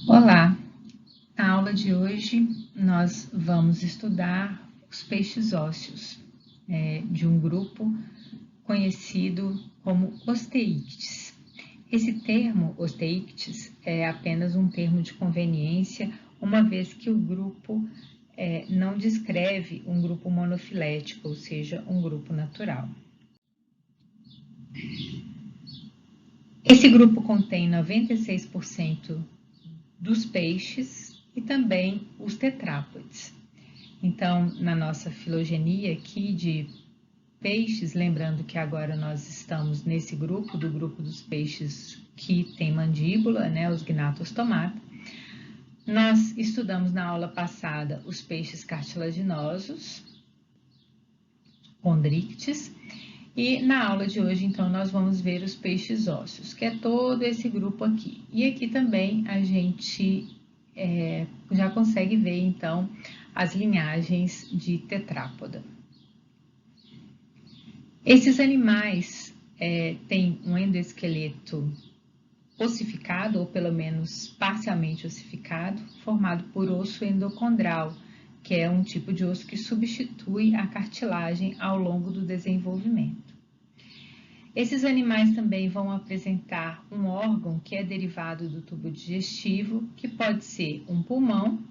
Olá! Na aula de hoje nós vamos estudar os peixes ósseos de um grupo conhecido como Osteíctes. Esse termo, Osteíctes, é apenas um termo de conveniência, uma vez que o grupo não descreve um grupo monofilético, ou seja, um grupo natural. Esse grupo contém 96% dos peixes e também os tetrápodes. Então, na nossa filogenia aqui de peixes, lembrando que agora nós estamos nesse grupo, do grupo dos peixes que tem mandíbula, né, os gnatostomata. Nós estudamos na aula passada os peixes cartilaginosos, condrictes, e na aula de hoje, então, nós vamos ver os peixes ósseos, que é todo esse grupo aqui. E aqui também a gente já consegue ver, então, as linhagens de tetrápoda. Esses animais têm um endoesqueleto ossificado, ou pelo menos parcialmente ossificado, formado por osso endocondral, que é um tipo de osso que substitui a cartilagem ao longo do desenvolvimento. Esses animais também vão apresentar um órgão que é derivado do tubo digestivo, que pode ser um pulmão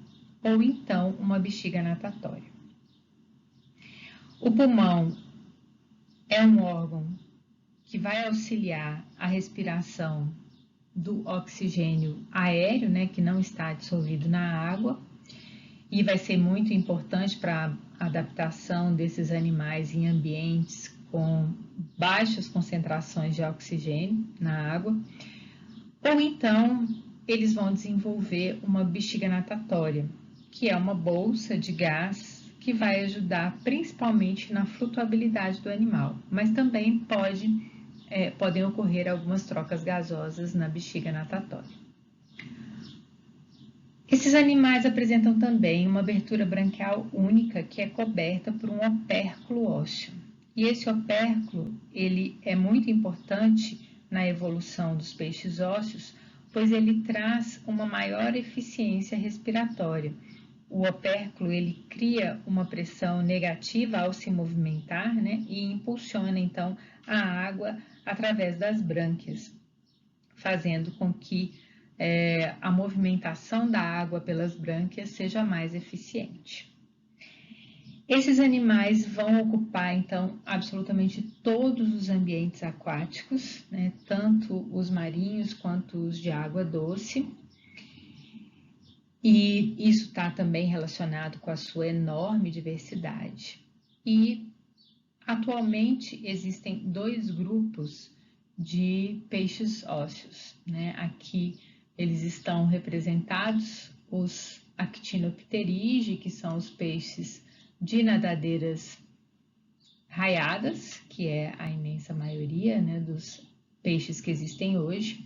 ou então uma bexiga natatória. O pulmão é um órgão que vai auxiliar a respiração do oxigênio aéreo, né, que não está dissolvido na água, e vai ser muito importante para a adaptação desses animais em ambientes com baixas concentrações de oxigênio na água, ou então eles vão desenvolver uma bexiga natatória, que é uma bolsa de gás que vai ajudar principalmente na flutuabilidade do animal, mas também podem ocorrer algumas trocas gasosas na bexiga natatória. Esses animais apresentam também uma abertura branquial única que é coberta por um opérculo ósseo. E esse opérculo, ele é muito importante na evolução dos peixes ósseos, pois ele traz uma maior eficiência respiratória. O opérculo, ele cria uma pressão negativa ao se movimentar, né, e impulsiona, então, a água através das brânquias, fazendo com que a movimentação da água pelas brânquias seja mais eficiente. Esses animais vão ocupar, então, absolutamente todos os ambientes aquáticos, né, tanto os marinhos quanto os de água doce. E isso está também relacionado com a sua enorme diversidade. E, atualmente, existem dois grupos de peixes ósseos, né? Aqui eles estão representados os Actinopterygii, que são os peixes de nadadeiras raiadas, que é a imensa maioria, né, dos peixes que existem hoje,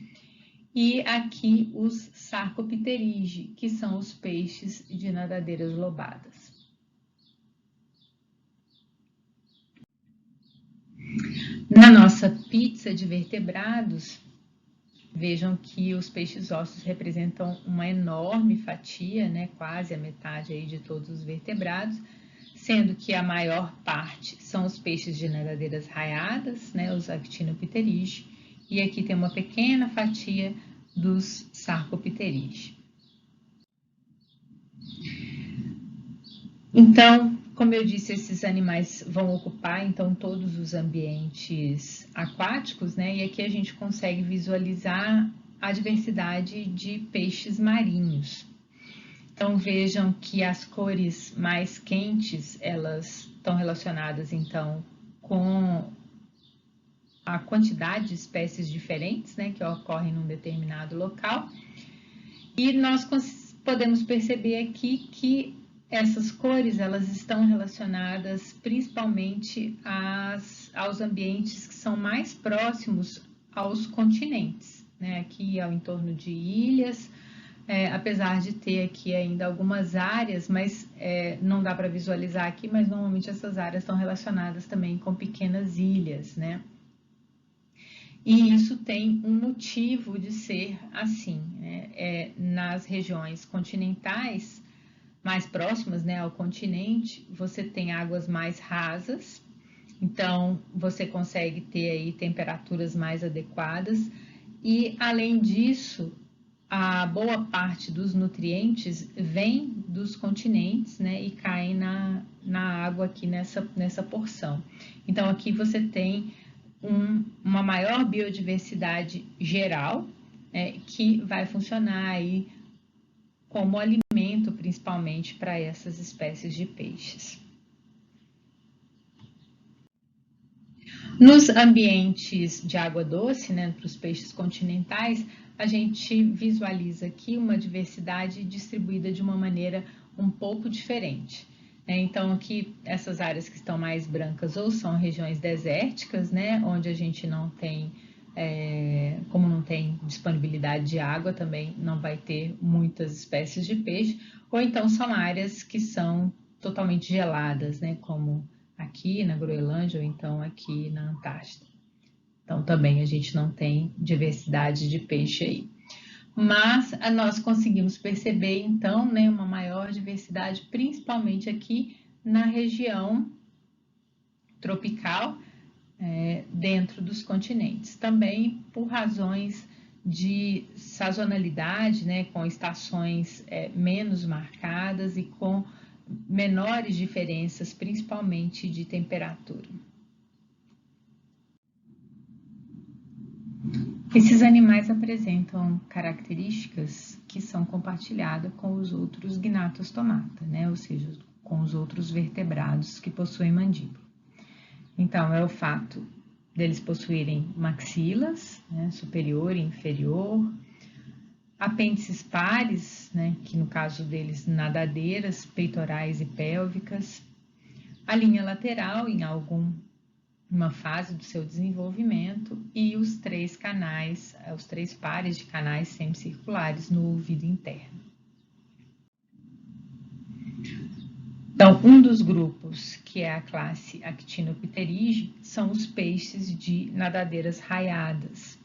e aqui os Sarcopterygii, que são os peixes de nadadeiras lobadas. Na nossa pizza de vertebrados, vejam que os peixes ósseos representam uma enorme fatia, né, quase a metade aí de todos os vertebrados, sendo que a maior parte são os peixes de nadadeiras raiadas, né, os Actinopterygii, e aqui tem uma pequena fatia dos Sarcopterygii. Então, como eu disse, esses animais vão ocupar, então, todos os ambientes aquáticos, né? E aqui a gente consegue visualizar a diversidade de peixes marinhos. Então, vejam que as cores mais quentes, elas estão relacionadas, então, com a quantidade de espécies diferentes, né, que ocorrem num determinado local. E nós podemos perceber aqui que essas cores, elas estão relacionadas principalmente aos ambientes que são mais próximos aos continentes, né? Aqui ao entorno de ilhas, apesar de ter aqui ainda algumas áreas, mas não dá para visualizar aqui, mas normalmente essas áreas estão relacionadas também com pequenas ilhas, né? E isso tem um motivo de ser assim, né? Nas regiões continentais, mais próximas, né, ao continente, você tem águas mais rasas, então você consegue ter aí temperaturas mais adequadas e, além disso, a boa parte dos nutrientes vem dos continentes, né, e caem na água aqui nessa porção. Então aqui você tem uma maior biodiversidade geral, que vai funcionar aí como alimento, principalmente para essas espécies de peixes. Nos ambientes de água doce, né, para os peixes continentais, a gente visualiza aqui uma diversidade distribuída de uma maneira um pouco diferente. Então, aqui, essas áreas que estão mais brancas ou são regiões desérticas, né, onde a gente não tem, como não tem disponibilidade de água, também não vai ter muitas espécies de peixe, ou então são áreas que são totalmente geladas, né, como aqui na Groenlândia ou então aqui na Antártida. Então, também a gente não tem diversidade de peixe aí. Mas nós conseguimos perceber, então, né, uma maior diversidade, principalmente aqui na região tropical, dentro dos continentes. Também por razões de sazonalidade, né, com estações menos marcadas e com menores diferenças, principalmente de temperatura. Esses animais apresentam características que são compartilhadas com os outros gnatostomata, né? Ou seja, com os outros vertebrados que possuem mandíbula. Então, é o fato deles possuírem maxilas, né, superior e inferior, apêndices pares, né, que no caso deles nadadeiras, peitorais e pélvicas, a linha lateral em uma fase do seu desenvolvimento e os três canais, os três pares de canais semicirculares no ouvido interno. Então, um dos grupos, que é a classe Actinopterygii, são os peixes de nadadeiras raiadas.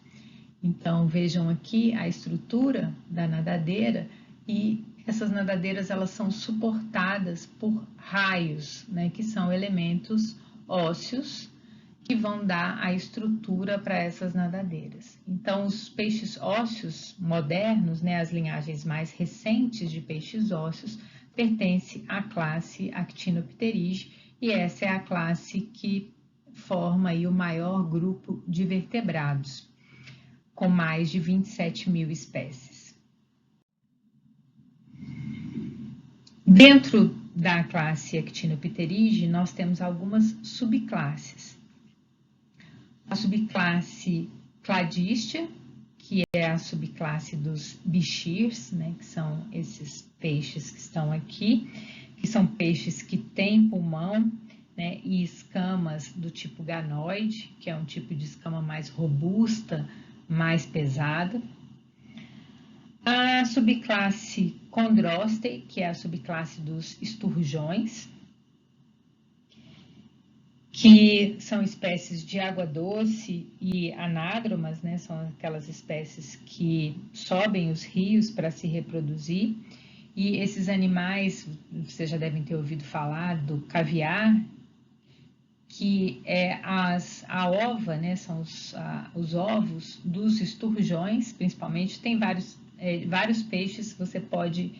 Então, vejam aqui a estrutura da nadadeira e essas nadadeiras elas são suportadas por raios, né, que são elementos ósseos que vão dar a estrutura para essas nadadeiras. Então, os peixes ósseos modernos, né, as linhagens mais recentes de peixes ósseos, pertencem à classe Actinopterygii e essa é a classe que forma aí o maior grupo de vertebrados, com mais de 27 mil espécies. Dentro da classe Actinopterygii, nós temos algumas subclasses. A subclasse Cladistia, que é a subclasse dos bichirs, né, que são esses peixes que estão aqui, que são peixes que têm pulmão, né, e escamas do tipo ganoide, que é um tipo de escama mais robusta, mais pesada. A subclasse Chondrostei, que é a subclasse dos esturjões, que são espécies de água doce e anádromas, né? São aquelas espécies que sobem os rios para se reproduzir. E esses animais, vocês já devem ter ouvido falar do caviar, que é a ova, né? São os ovos dos esturjões, principalmente. Tem vários peixes que você pode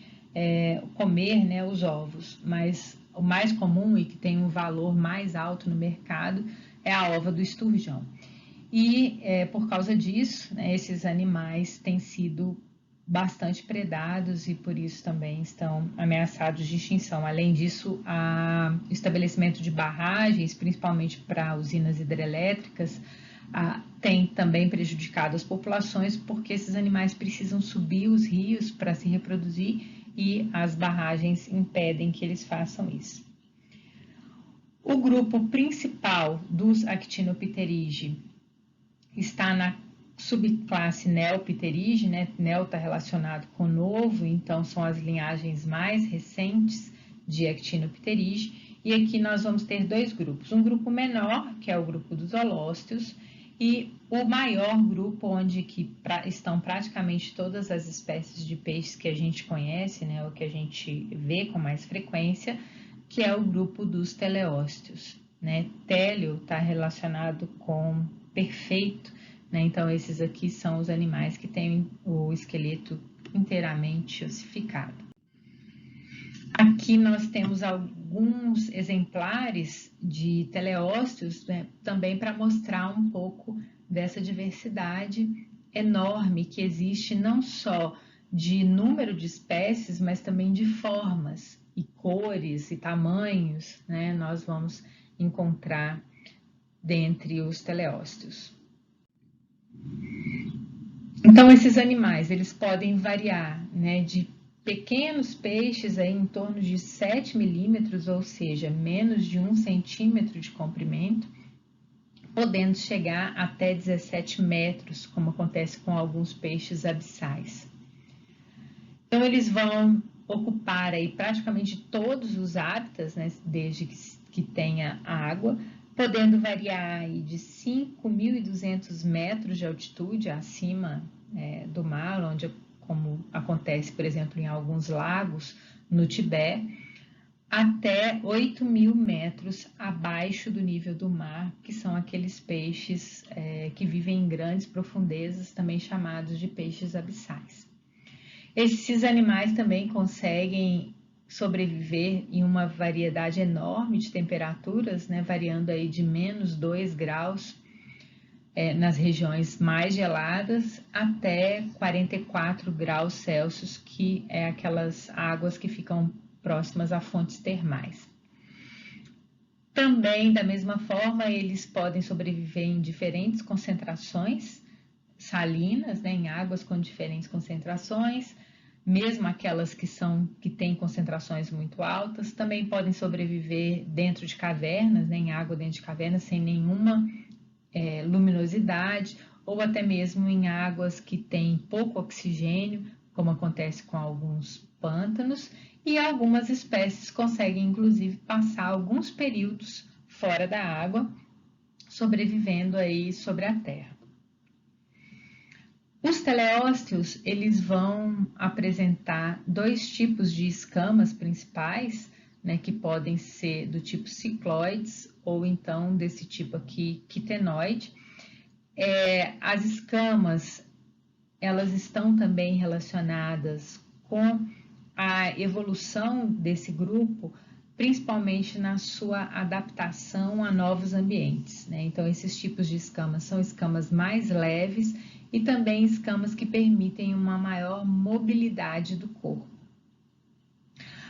comer, né, os ovos, mas o mais comum e que tem um valor mais alto no mercado é a ova do esturjão. E por causa disso, né, esses animais têm sido bastante predados e por isso também estão ameaçados de extinção. Além disso, o estabelecimento de barragens, principalmente para usinas hidrelétricas, tem também prejudicado as populações porque esses animais precisam subir os rios para se reproduzir e as barragens impedem que eles façam isso. O grupo principal dos Actinopterygii está na subclasse Neopterygii, né? Neo está relacionado com novo, então são as linhagens mais recentes de Actinopterygii. E aqui nós vamos ter dois grupos. Um grupo menor, que é o grupo dos holósteos, E o maior grupo, onde estão praticamente todas as espécies de peixes que a gente conhece, né, ou que a gente vê com mais frequência, que é o grupo dos teleósteos, né? Télio está relacionado com perfeito, né? Então esses aqui são os animais que têm o esqueleto inteiramente ossificado. Aqui nós temos alguns exemplares de teleósteos, né, também para mostrar um pouco dessa diversidade enorme que existe, não só de número de espécies, mas também de formas e cores e tamanhos, né, nós vamos encontrar dentre os teleósteos. Então, esses animais, eles podem variar, né, de pequenos peixes aí em torno de 7 milímetros, ou seja, menos de 1 centímetro de comprimento, podendo chegar até 17 metros, como acontece com alguns peixes abissais. Então, eles vão ocupar aí praticamente todos os hábitats, né, desde que tenha água, podendo variar aí de 5.200 metros de altitude acima do mar, onde, como acontece, por exemplo, em alguns lagos no Tibete, até 8.000 metros abaixo do nível do mar, que são aqueles peixes que vivem em grandes profundezas, também chamados de peixes abissais. Esses animais também conseguem sobreviver em uma variedade enorme de temperaturas, né, variando aí de menos 2 graus nas regiões mais geladas até 44 graus Celsius, que é aquelas águas que ficam próximas a fontes termais. Também, da mesma forma, eles podem sobreviver em diferentes concentrações salinas, né, em águas com diferentes concentrações, mesmo aquelas que têm concentrações muito altas, também podem sobreviver dentro de cavernas, né, em água dentro de cavernas, sem nenhuma luminosidade, ou até mesmo em águas que têm pouco oxigênio, como acontece com alguns pântanos, e algumas espécies conseguem, inclusive, passar alguns períodos fora da água, sobrevivendo aí sobre a terra. Os teleósteos, eles vão apresentar dois tipos de escamas principais, né, que podem ser do tipo cicloides ou então desse tipo aqui, quitenoide. As escamas, elas estão também relacionadas com a evolução desse grupo, principalmente na sua adaptação a novos ambientes, né? Então, esses tipos de escamas são escamas mais leves e também escamas que permitem uma maior mobilidade do corpo.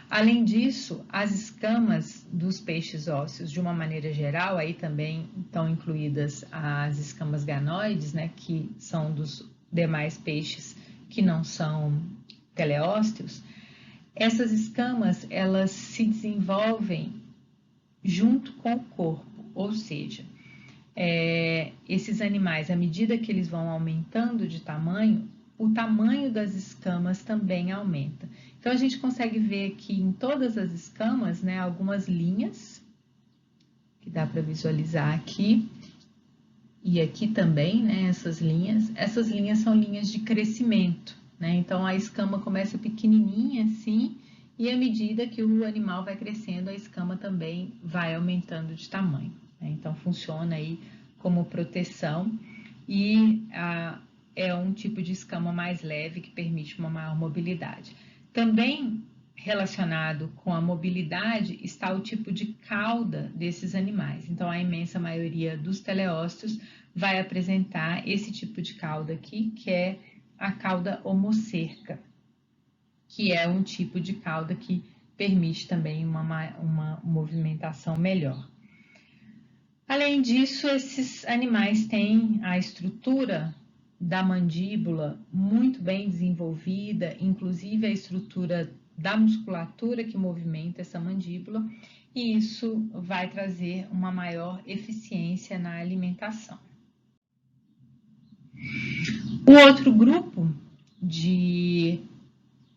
Além disso, as escamas dos peixes ósseos, de uma maneira geral, aí também estão incluídas as escamas ganoides, né, que são dos demais peixes que não são teleósteos. Essas escamas, elas se desenvolvem junto com o corpo, ou seja, esses animais, à medida que eles vão aumentando de tamanho, o tamanho das escamas também aumenta. Então, a gente consegue ver aqui em todas as escamas, né, algumas linhas, que dá para visualizar aqui, e aqui também, né, essas linhas são linhas de crescimento, né, então a escama começa pequenininha assim, e à medida que o animal vai crescendo, a escama também vai aumentando de tamanho, né? Então funciona aí como proteção e é um tipo de escama mais leve que permite uma maior mobilidade. Também relacionado com a mobilidade está o tipo de cauda desses animais. Então, a imensa maioria dos teleósteos vai apresentar esse tipo de cauda aqui, que é a cauda homocerca, que é um tipo de cauda que permite também uma movimentação melhor. Além disso, esses animais têm a estrutura da mandíbula muito bem desenvolvida, inclusive a estrutura da musculatura que movimenta essa mandíbula, e isso vai trazer uma maior eficiência na alimentação. O outro grupo de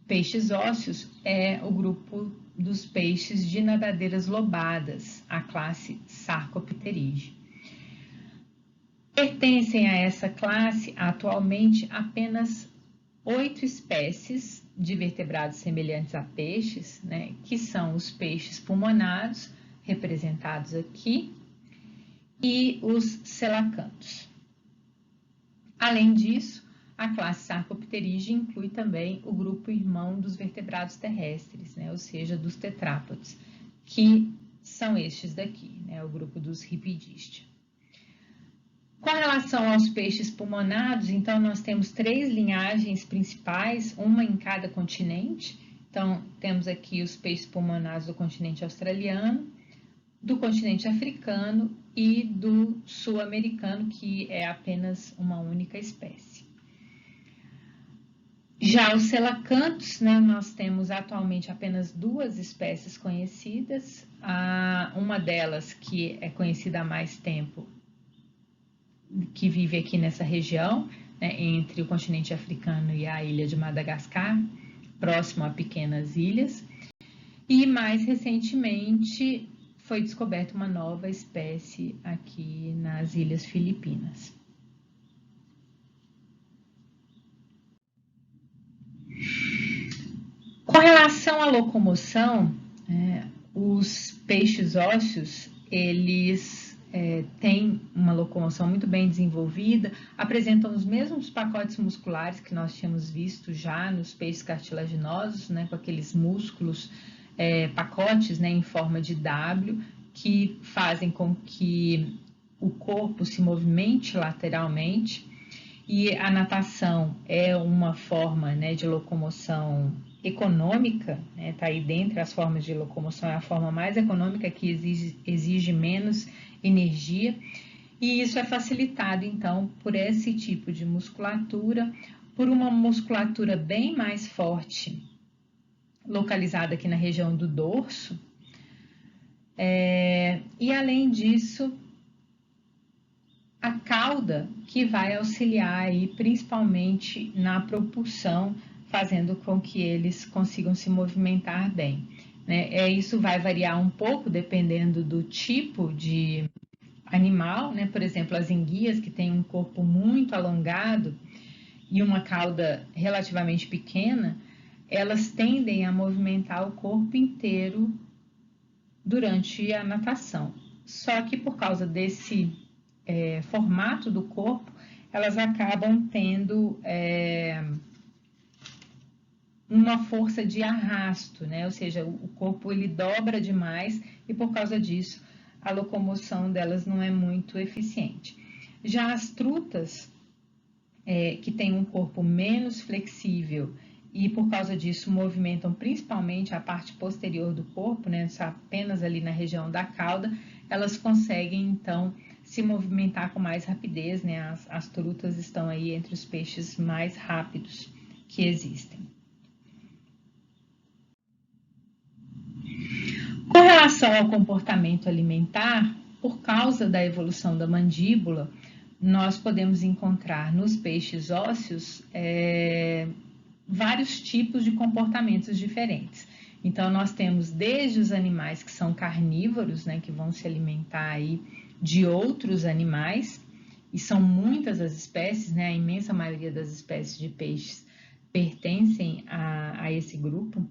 peixes ósseos é o grupo dos peixes de nadadeiras lobadas, a classe Sarcopterygidae. Pertencem a essa classe, atualmente, apenas 8 espécies de vertebrados semelhantes a peixes, né, que são os peixes pulmonados, representados aqui, e os selacantos. Além disso, a classe Sarcopterídea inclui também o grupo irmão dos vertebrados terrestres, né, ou seja, dos tetrápodes, que são estes daqui, né, o grupo dos Rhipidistia. Com relação aos peixes pulmonados, então, nós temos 3 linhagens principais, uma em cada continente. Então, temos aqui os peixes pulmonados do continente australiano, do continente africano e do sul-americano, que é apenas uma única espécie. Já os selacantos, né, nós temos atualmente apenas 2 espécies conhecidas. Uma delas, que é conhecida há mais tempo, que vive aqui nessa região, né, entre o continente africano e a ilha de Madagascar, próximo a pequenas ilhas. E mais recentemente foi descoberta uma nova espécie aqui nas Ilhas Filipinas. Com relação à locomoção, os peixes ósseos, eles têm uma locomoção muito bem desenvolvida, apresentam os mesmos pacotes musculares que nós tínhamos visto já nos peixes cartilaginosos, né, com aqueles músculos, pacotes, né, em forma de W, que fazem com que o corpo se movimente lateralmente, e a natação é uma forma, né, de locomoção econômica, né, tá aí dentre as formas de locomoção, é a forma mais econômica, que exige menos energia, e isso é facilitado, então, por esse tipo de musculatura, por uma musculatura bem mais forte, localizada aqui na região do dorso, e além disso, a cauda, que vai auxiliar aí principalmente na propulsão, fazendo com que eles consigam se movimentar bem, né? Isso vai variar um pouco dependendo do tipo de animal, né? Por exemplo, as enguias, que têm um corpo muito alongado e uma cauda relativamente pequena, elas tendem a movimentar o corpo inteiro durante a natação. Só que por causa desse formato do corpo, elas acabam tendo uma força de arrasto, né? Ou seja, o corpo ele dobra demais e por causa disso a locomoção delas não é muito eficiente. Já as trutas, que têm um corpo menos flexível e por causa disso movimentam principalmente a parte posterior do corpo, né? Apenas ali na região da cauda, elas conseguem então se movimentar com mais rapidez, né? As trutas estão aí entre os peixes mais rápidos que existem. Com relação ao comportamento alimentar, por causa da evolução da mandíbula, nós podemos encontrar nos peixes ósseos vários tipos de comportamentos diferentes. Então, nós temos desde os animais que são carnívoros, né, que vão se alimentar aí de outros animais, e são muitas as espécies, né, a imensa maioria das espécies de peixes pertencem a esse grupo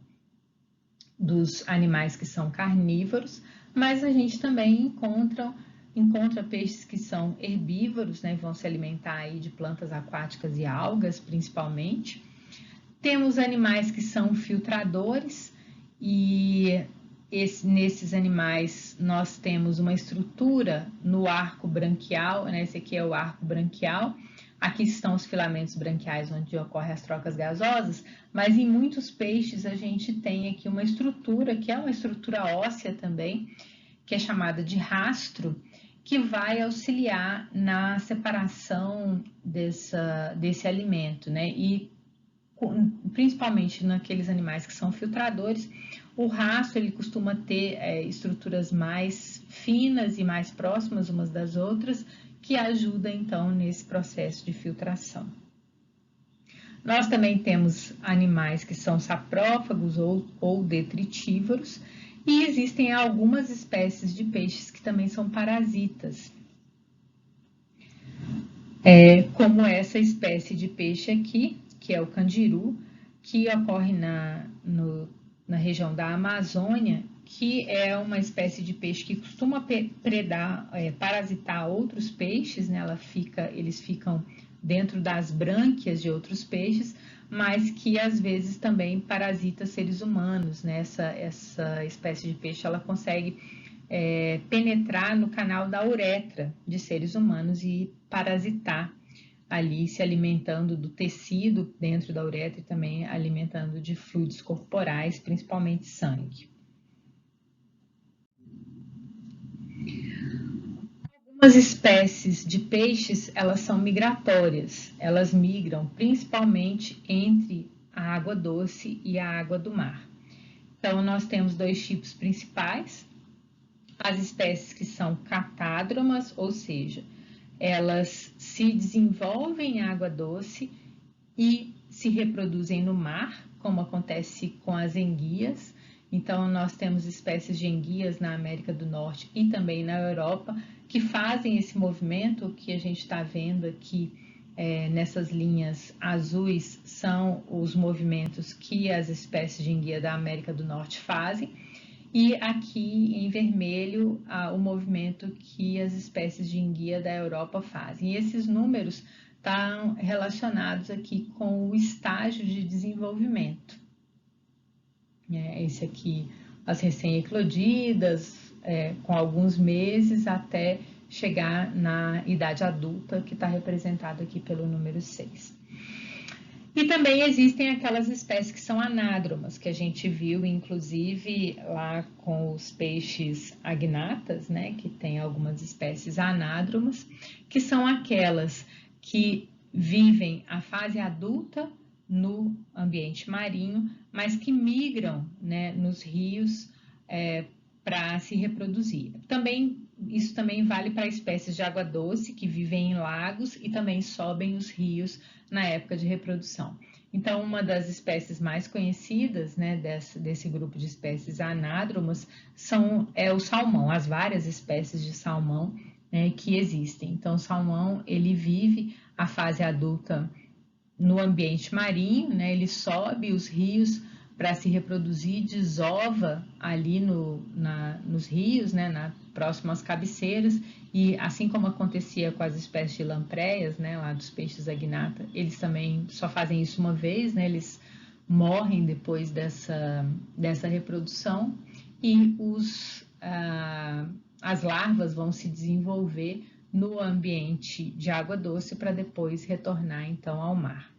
dos animais que são carnívoros, mas a gente também encontra peixes que são herbívoros, né, vão se alimentar aí de plantas aquáticas e algas, principalmente. Temos animais que são filtradores e nesses animais nós temos uma estrutura no arco branquial, né, esse aqui é o arco branquial. Aqui estão os filamentos branquiais onde ocorrem as trocas gasosas, mas em muitos peixes a gente tem aqui uma estrutura, que é uma estrutura óssea também, que é chamada de rastro, que vai auxiliar na separação desse alimento, né? E principalmente naqueles animais que são filtradores, o rastro ele costuma ter estruturas mais finas e mais próximas umas das outras, que ajuda então nesse processo de filtração. Nós também temos animais que são saprófagos ou detritívoros, e existem algumas espécies de peixes que também são parasitas. como essa espécie de peixe aqui, que é o candiru, que ocorre na região da Amazônia, que é uma espécie de peixe que costuma predar, parasitar outros peixes, né? Eles ficam dentro das brânquias de outros peixes, mas que às vezes também parasita seres humanos, né? Essa espécie de peixe, ela consegue penetrar no canal da uretra de seres humanos e parasitar ali, se alimentando do tecido dentro da uretra e também alimentando de fluidos corporais, principalmente sangue. Algumas espécies de peixes, elas são migratórias, elas migram principalmente entre a água doce e a água do mar. Então, nós temos dois tipos principais, as espécies que são catádromas, ou seja, elas se desenvolvem em água doce e se reproduzem no mar, como acontece com as enguias. Então, nós temos espécies de enguias na América do Norte e também na Europa que fazem esse movimento que a gente está vendo aqui nessas linhas azuis, são os movimentos que as espécies de enguia da América do Norte fazem. E aqui em vermelho, o movimento que as espécies de enguia da Europa fazem. E esses números estão relacionados aqui com o estágio de desenvolvimento. Esse aqui, as recém-eclodidas, com alguns meses até chegar na idade adulta, que está representado aqui pelo número 6. E também existem aquelas espécies que são anádromas, que a gente viu, inclusive, lá com os peixes agnatas, né, que tem algumas espécies anádromas, que são aquelas que vivem a fase adulta no ambiente marinho, mas que migram, né, nos rios para se reproduzir. Isso também vale para espécies de água doce que vivem em lagos e também sobem os rios na época de reprodução. Então, uma das espécies mais conhecidas, né, desse grupo de espécies anádromas é o salmão, as várias espécies de salmão, né, que existem. Então, o salmão, ele vive a fase adulta no ambiente marinho, né, ele sobe os rios para se reproduzir, desova ali nos rios, né, próximo às cabeceiras, e assim como acontecia com as espécies de lampreias, né, lá dos peixes agnata, eles também só fazem isso uma vez, né, eles morrem depois dessa reprodução, e as larvas vão se desenvolver no ambiente de água doce para depois retornar então ao mar.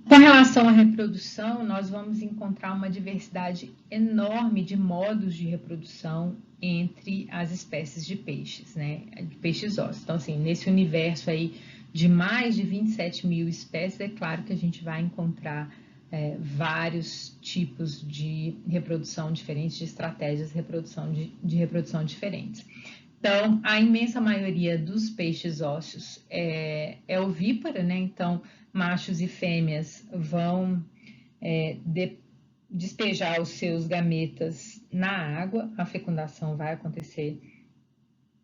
Com relação à reprodução, nós vamos encontrar uma diversidade enorme de modos de reprodução entre as espécies de peixes, né? De peixes ósseos. Então, assim, nesse universo aí de mais de 27 mil espécies, é claro que a gente vai encontrar vários tipos de reprodução diferentes, de estratégias de reprodução diferentes. Então, a imensa maioria dos peixes ósseos é ovípara, né? Então, machos e fêmeas vão despejar os seus gametas na água, a fecundação vai acontecer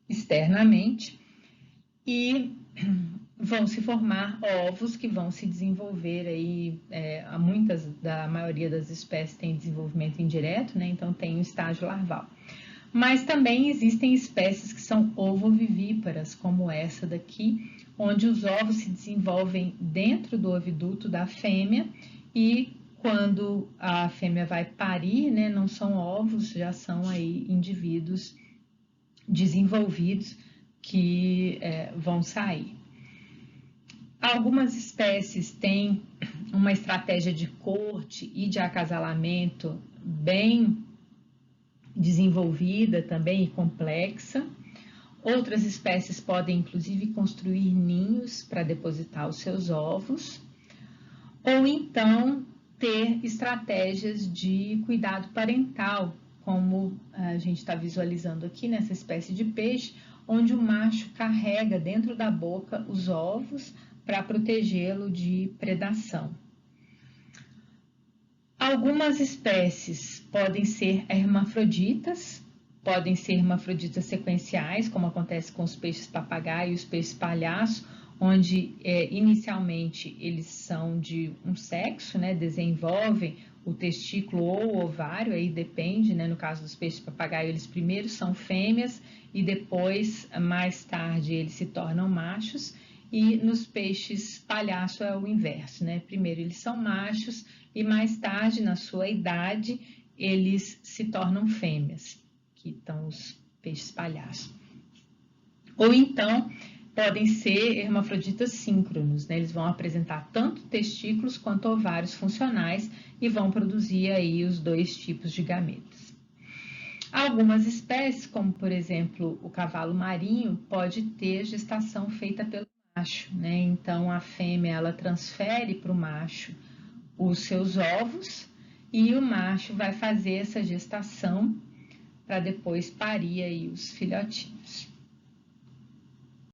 externamente e vão se formar ovos que vão se desenvolver aí, a maioria das espécies tem desenvolvimento indireto, né? Então tem o estágio larval. Mas também existem espécies que são ovovivíparas, como essa daqui, onde os ovos se desenvolvem dentro do oviduto da fêmea e quando a fêmea vai parir, né, não são ovos, já são aí indivíduos desenvolvidos que vão sair. Algumas espécies têm uma estratégia de corte e de acasalamento bem desenvolvida também e complexa. Outras espécies podem, inclusive, construir ninhos para depositar os seus ovos, ou então ter estratégias de cuidado parental, como a gente está visualizando aqui nessa espécie de peixe, onde o macho carrega dentro da boca os ovos para protegê-lo de predação. Algumas espécies podem ser hermafroditas, podem ser hermafroditas sequenciais, como acontece com os peixes papagaio e os peixes palhaço, onde inicialmente eles são de um sexo, né, desenvolvem o testículo ou o ovário, aí depende, né, no caso dos peixes papagaio, eles primeiro são fêmeas e depois, mais tarde, eles se tornam machos, e nos peixes palhaço é o inverso, né, primeiro eles são machos e mais tarde, na sua idade, eles se tornam fêmeas, que estão os peixes palhaço. Ou então, podem ser hermafroditas síncronos, né? Eles vão apresentar tanto testículos quanto ovários funcionais e vão produzir aí os dois tipos de gametas. Algumas espécies, como por exemplo o cavalo marinho, pode ter gestação feita pelo macho, né? Então a fêmea ela transfere para o macho os seus ovos e o macho vai fazer essa gestação para depois parir aí os filhotinhos.